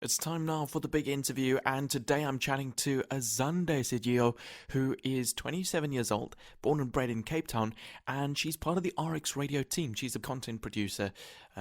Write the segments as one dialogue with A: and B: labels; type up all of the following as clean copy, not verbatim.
A: It's time now for the big interview, and today I'm chatting to Azande Sigio, who is 27 years old, born and bred in Cape Town, and she's part of the RX Radio team. She's a content producer.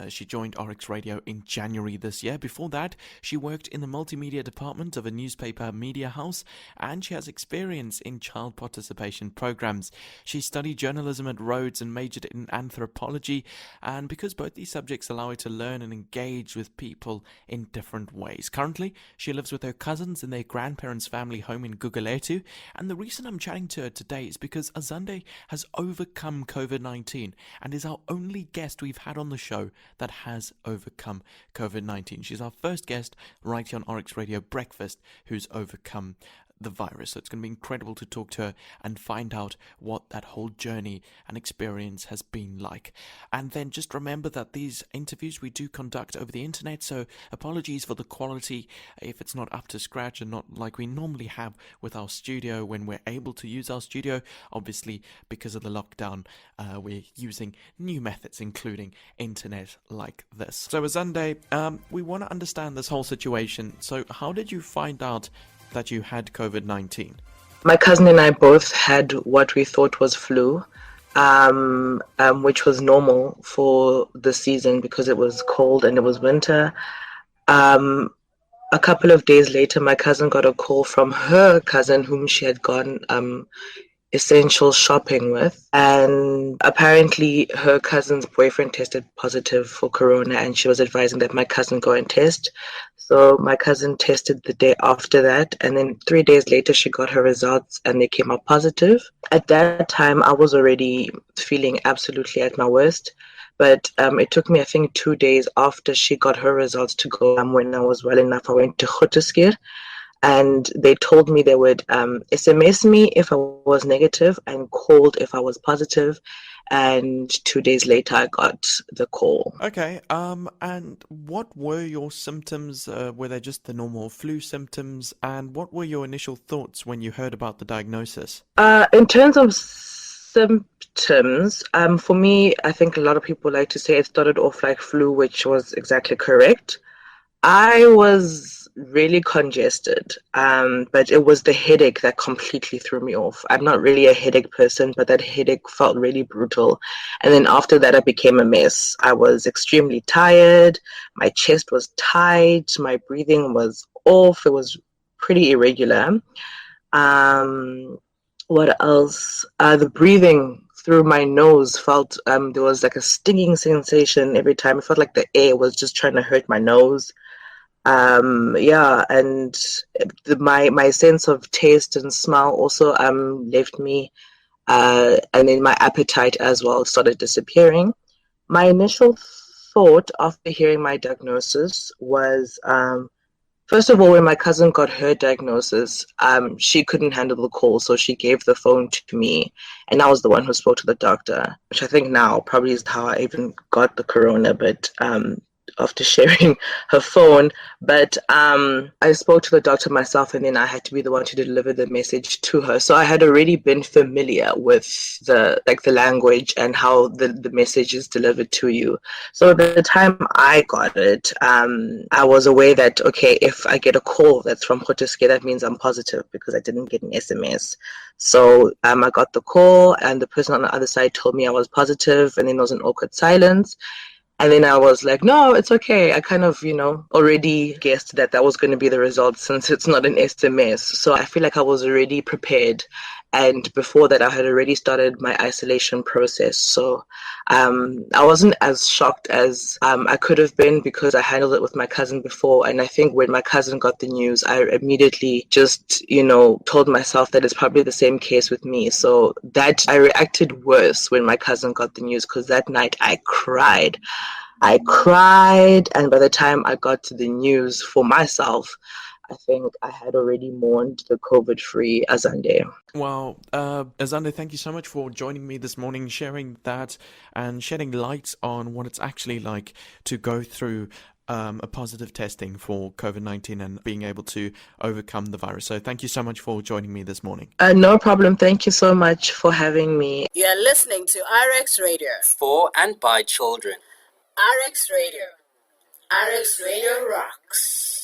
A: She joined RX Radio in January this year. Before that, she worked in the multimedia department of a newspaper media house, and she has experience in child participation programs. She studied journalism at Rhodes and majored in anthropology, and because both these subjects allow her to learn and engage with people in different ways. Currently, she lives with her cousins in their grandparents' family home in Gugulethu, and the reason I'm chatting to her today is because Azande has overcome COVID-19 and is our only guest we've had on the show that has overcome COVID-19. She's our first guest right here on RX Radio Breakfast who's overcome the virus. So it's going to be incredible to talk to her and find out what that whole journey and experience has been like. And then just remember that these interviews we do conduct over the internet, so apologies for the quality if it's not up to scratch and not like we normally have with our studio when we're able to use our studio. Obviously, because of the lockdown, we're using new methods, including internet like this. So Azande, we want to understand this whole situation. So how did you find out that you had COVID-19?
B: My cousin and I both had what we thought was flu, which was normal for the season because it was cold and it was winter. A couple of days later, my cousin got a call from her cousin whom she had gone essential shopping with, and apparently her cousin's boyfriend tested positive for corona, and she was advising that my cousin go and test. So my cousin tested the day after that, and then 3 days later she got her results and they came out positive. At that time I was already feeling absolutely at my worst, but it took me I think 2 days after she got her results to go. When I was well enough, I went to Grooteskier, and they told me they would SMS me if I was negative and called if I was positive. And 2 days later, I got the call.
A: Okay, and what were your symptoms? Were they just the normal flu symptoms? And what were your initial thoughts when you heard about the diagnosis?
B: In terms of symptoms, for me, I think a lot of people like to say it started off like flu, which was exactly correct. I was really congested, but it was the headache that completely threw me off. I'm not really a headache person, but that headache felt really brutal. And then after that, I became a mess. I was extremely tired. My chest was tight. My breathing was off. It was pretty irregular. What else? The breathing through my nose felt, there was like a stinging sensation every time. It felt like the air was just trying to hurt my nose. And my sense of taste and smell also left me, and then my appetite as well started disappearing. My initial thought after hearing my diagnosis was, first of all, when my cousin got her diagnosis, she couldn't handle the call, so she gave the phone to me, and I was the one who spoke to the doctor, which I think now probably is how I even got the corona, but after sharing her phone. But I spoke to the doctor myself, and then I had to be the one to deliver the message to her. So I had already been familiar with the language and how the message is delivered to you. So by the time I got it, I was aware that, okay, if I get a call that's from Grooteskier, that means I'm positive because I didn't get an SMS. So I got the call, and the person on the other side told me I was positive, and then there was an awkward silence. And then I was like, no, it's okay. I kind of, already guessed that was going to be the result since it's not an SMS. So I feel like I was already prepared. And before that, I had already started my isolation process. So I wasn't as shocked as I could have been because I handled it with my cousin before. And I think when my cousin got the news, I immediately just, told myself that it's probably the same case with me. So that I reacted worse when my cousin got the news, because that night I cried. And by the time I got to the news for myself, I think I had already mourned the COVID-free Azande.
A: Wow. Azande, thank you so much for joining me this morning, sharing that and shedding light on what it's actually like to go through a positive testing for COVID-19 and being able to overcome the virus. So thank you so much for joining me this morning.
B: No problem. Thank you so much for having me.
C: You're listening to RX Radio.
D: For and by children.
C: RX Radio. RX Radio rocks.